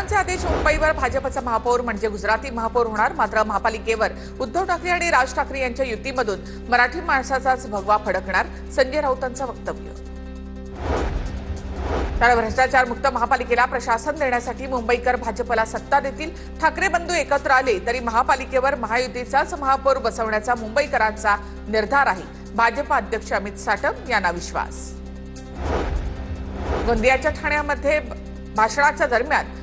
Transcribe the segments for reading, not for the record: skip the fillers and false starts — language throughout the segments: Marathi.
कोर्टाचे आदेश मुंबईवर भाजपचा महापौर म्हणजे गुजराती महापौर होणार। मात्र महापालिकेवर उद्धव ठाकरे आणि राज ठाकरे यांच्या युतीमधून मराठी माणसाचाच भगवा फडकणार, संजय राऊतांचं वक्तव्य। तर भ्रष्टाचार मुक्त महापालिकेला प्रशासन देण्यासाठी मुंबईकर भाजपला सत्ता देतील। ठाकरे बंधू एकत्र आले तरी महापालिकेवर महायुतीचाच महापौर बसवण्याचा मुंबईकरांचा निर्धार आहे, भाजप अध्यक्ष अमित साटम यांना विश्वास। गोंदियाच्या ठाण्यामध्ये भाषणाच्या दरम्यान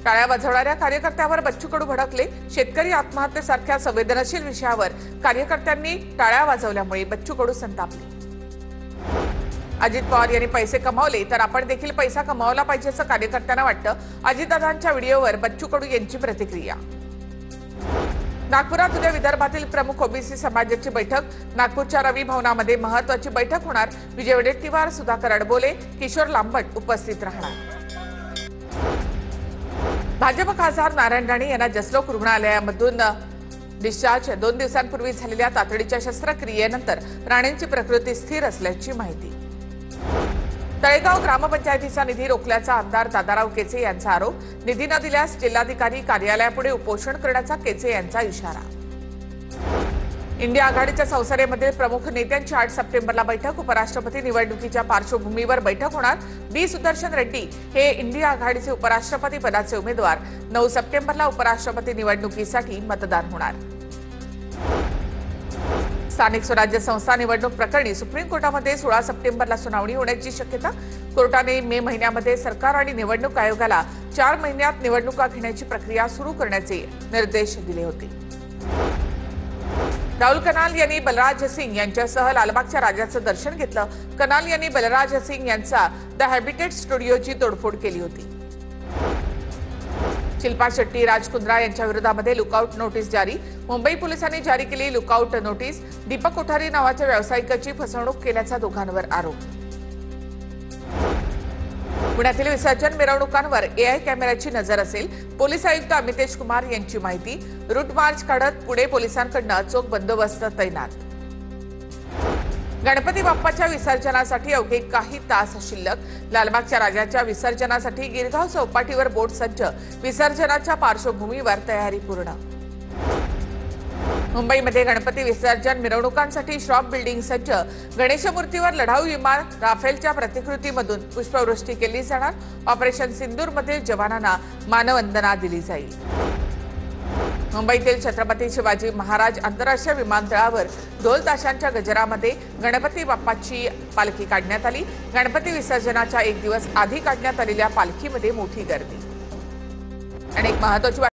टाळ्या वाजवणाऱ्या कार्यकर्त्यावर बच्चू कडू भडकले। शेतकरी आत्महत्येसारख्या संवेदनशील विषयावर कार्यकर्त्यांनी टाळ्या वाजवल्यामुळे बच्चू कडू संतापले। अजित पवार यांनी पैसे कमावले तर आपण देखील पैसा कमावला पाहिजे असं कार्यकर्त्यांना वाटतं। अजितदादांच्या व्हिडिओवर बच्चू कडू यांची प्रतिक्रिया। नागपुरात उद्या विदर्भातील प्रमुख ओबीसी समाजाची बैठक। नागपूरच्या रवी भवनामध्ये महत्त्वाची बैठक होणार। विजय वडेट्टीवार, सुधाकर अडबोले, किशोर लांबट उपस्थित राहणार। भाजप खासदार नारायण राणे यांना जसलोक रुग्णालयामधून डिस्चार्ज। 2 दिवसांपूर्वी झालेल्या तातडीच्या शस्त्रक्रियेनंतर राणेंची प्रकृती स्थिर असल्याची माहिती। तळेगाव ग्रामपंचायतीचा निधी रोखल्याचा आमदार दादाराव केचे यांचा आरोप। निधी न दिल्यास जिल्हाधिकारी कार्यालयापुढे उपोषण करण्याचा केचे यांचा इशारा। इंडिया आघाडीच्या संसदेमधील प्रमुख नेत्यांची 8 सप्टेंबरला बैठक। उपराष्ट्रपती निवडणुकीच्या पार्श्वभूमीवर बैठक होणार। बी सुदर्शन रेड्डी हे इंडिया आघाडीचे उपराष्ट्रपती पदाचे उमेदवार। 9 सप्टेंबरला उपराष्ट्रपती निवडणुकीसाठी मतदान होणार। स्थानिक स्वराज्य संस्था निवडणूक प्रकरणी सुप्रीम कोर्टामध्ये 16 सप्टेंबरला सुनावणी होण्याची शक्यता। कोर्टाने मे महिन्यामध्ये सरकार आणि निवडणूक आयोगाला 4 महिन्यात निवडणुका घेण्याची प्रक्रिया सुरू करण्याचे निर्देश दिले होते। राहुल कनाल यांनी बलराज सिंग यांच्यासह लालबागच्या राजाचं दर्शन घेतलं। कनाल यांनी बलराज सिंग यांचा द हॅबिटेट स्टुडिओची तोडफोड केली होती। शिल्पा शेट्टी, राज कुंद्रा यांच्या विरोधामध्ये लुकआउट नोटीस जारी। मुंबई पोलिसांनी जारी केली लुकआउट नोटीस। दीपक कोठारी नावाच्या व्यावसायिकाची फसवणूक केल्याचा दोघांवर आरोप। पुण्यातील विसर्जन मिरवणुकांवर एआय कॅमेऱ्याची नजर असेल, पोलीस आयुक्त अमितेश कुमार यांची माहिती। रूट मार्च काढत पुणे पोलिसांकडून चोख बंदोबस्त तैनात। गणपती बाप्पाच्या विसर्जनासाठी अवघे काही तास शिल्लक। लालबागच्या राजाच्या विसर्जनासाठी गिरगाव चौपाटीवर बोट सज्ज। विसर्जनाच्या पार्श्वभूमीवर तयारी पूर्ण। मुंबईमध्ये गणपती विसर्जन मिरवणुकांसाठी श्रॉफ बिल्डिंग सज्ज। गणेश मूर्तीवर लढाऊ विमान राफेलच्या प्रतिकृतीमधून पुष्पवृष्टी केली जाणार। ऑपरेशन सिंदूरमधील जवानांना मानवंदना दिली जाईल। मुंबईतील छत्रपती शिवाजी महाराज आंतरराष्ट्रीय विमानतळावर ढोल ताशांच्या गजरामध्ये गणपती बाप्पाची पालखी काढण्यात आली। गणपती विसर्जनाच्या 1 दिवस आधी काढण्यात आलेल्या पालखीमध्ये मोठी गर्दी। आणि एक महत्त्वाची